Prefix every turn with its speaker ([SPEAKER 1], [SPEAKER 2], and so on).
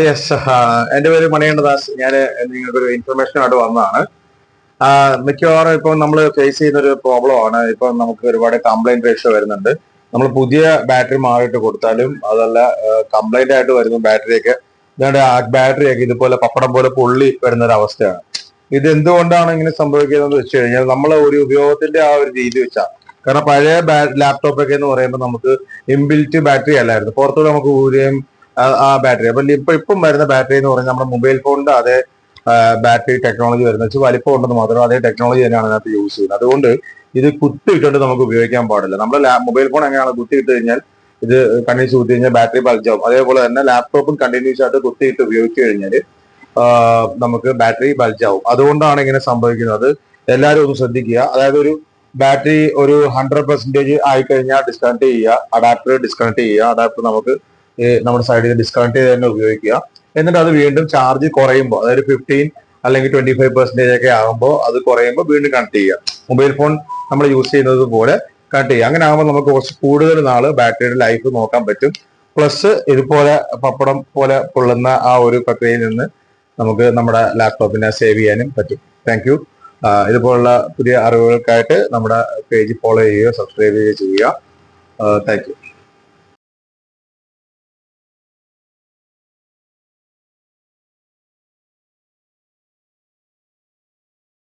[SPEAKER 1] Yes. എന്റെ പേര് മണികണ്ഠദാസ്. ഞാൻ നിങ്ങൾക്കൊരു ഇൻഫർമേഷൻ ആയിട്ട് വന്നതാണ്. മിക്കവാറും ഇപ്പം നമ്മൾ ഫേസ് ചെയ്യുന്ന ഒരു പ്രോബ്ലം ആണ്. ഇപ്പം നമുക്ക് ഒരുപാട് കംപ്ലൈന്റ് റേഷ്യോ വരുന്നുണ്ട്. നമ്മൾ പുതിയ ബാറ്ററി മാറിയിട്ട് കൊടുത്താലും അതല്ല, കംപ്ലൈന്റ് ആയിട്ട് വരുന്ന ബാറ്ററിയൊക്കെ ഇതാണ്ട് ആ ബാറ്ററിയൊക്കെ ഇതുപോലെ പപ്പടം പോലെ പൊള്ളി വരുന്ന ഒരു അവസ്ഥയാണ്. ഇത് എന്തുകൊണ്ടാണ് ഇങ്ങനെ സംഭവിക്കുന്നത് വെച്ച് കഴിഞ്ഞാൽ നമ്മൾ ഒരു ഉപയോഗത്തിന്റെ ആ ഒരു രീതി വെച്ചാൽ, കാരണം പഴയ ലാപ്ടോപ്പ് ഒക്കെ എന്ന് പറയുമ്പോൾ നമുക്ക് ഇൻബിൽറ്റ് ബാറ്ററി അല്ലായിരുന്നു, പുറത്തുകൂടെ നമുക്ക് ഊരുകയും ആ ബാറ്ററി. അപ്പൊ ഇപ്പം വരുന്ന ബാറ്ററി എന്ന് പറഞ്ഞാൽ നമ്മുടെ മൊബൈൽ ഫോണിന്റെ അതേ ബാറ്ററി ടെക്നോളജി വരുന്ന വെച്ചാൽ വലിപ്പം ഉണ്ടെന്ന് മാത്രം അതേ ടെക്നോളജി തന്നെയാണ് അതിനകത്ത് യൂസ് ചെയ്യുന്നത്. അതുകൊണ്ട് ഇത് കുത്തിയിട്ടുണ്ട് നമുക്ക് ഉപയോഗിക്കാൻ പാടില്ല. നമ്മുടെ മൊബൈൽ ഫോൺ എങ്ങനെയാണ് കുത്തിയിട്ട് കഴിഞ്ഞാൽ ഇത് കണ്ടിന്യൂസ് കുത്തി കഴിഞ്ഞാൽ ബാറ്ററി ബൾജാവും. അതേപോലെ തന്നെ ലാപ്ടോപ്പും കണ്ടിന്യൂസ് ആയിട്ട് കുത്തിയിട്ട് ഉപയോഗിച്ചു കഴിഞ്ഞാൽ നമുക്ക് ബാറ്ററി ബൾജാവും. അതുകൊണ്ടാണ് ഇങ്ങനെ സംഭവിക്കുന്നത്. എല്ലാവരും ഒന്ന് ശ്രദ്ധിക്കുക. അതായത് ഒരു ബാറ്ററി ഒരു 100% ആയിക്കഴിഞ്ഞാൽ ഡിസ്കണക്ട് ചെയ്യുക, അഡാപ്റ്റർ ഡിസ്കണക്ട് ചെയ്യുക. അഡാപ്റ്റർ നമുക്ക് നമ്മുടെ സൈഡിൽ നിന്ന് ഡിസ്കണക്ട് ചെയ്ത് തന്നെ ഉപയോഗിക്കുക. എന്നിട്ട് അത് വീണ്ടും ചാർജ് കുറയുമ്പോൾ, അതായത് 15 അല്ലെങ്കിൽ 25% ഒക്കെ ആകുമ്പോൾ അത് കുറയുമ്പോൾ വീണ്ടും കണക്ട് ചെയ്യുക. മൊബൈൽ ഫോൺ നമ്മൾ യൂസ് ചെയ്യുന്നത് പോലെ കണക്ട് ചെയ്യുക. അങ്ങനെ ആകുമ്പോൾ നമുക്ക് കുറച്ച് കൂടുതൽ നാള് ബാറ്ററിയുടെ ലൈഫ് നോക്കാൻ പറ്റും. പ്ലസ് ഇതുപോലെ പപ്പടം പോലെ പൊള്ളുന്ന ആ ഒരു പ്രക്രിയയിൽ നിന്ന് നമുക്ക് നമ്മുടെ ലാപ്ടോപ്പിനെ സേവ് ചെയ്യാനും പറ്റും. Thank you. ഇതുപോലുള്ള പുതിയ അറിവുകൾക്കായിട്ട് നമ്മുടെ പേജ് ഫോളോ ചെയ്യുകയോ സബ്സ്ക്രൈബ് ചെയ്യുകയോ ചെയ്യുക. Thank you.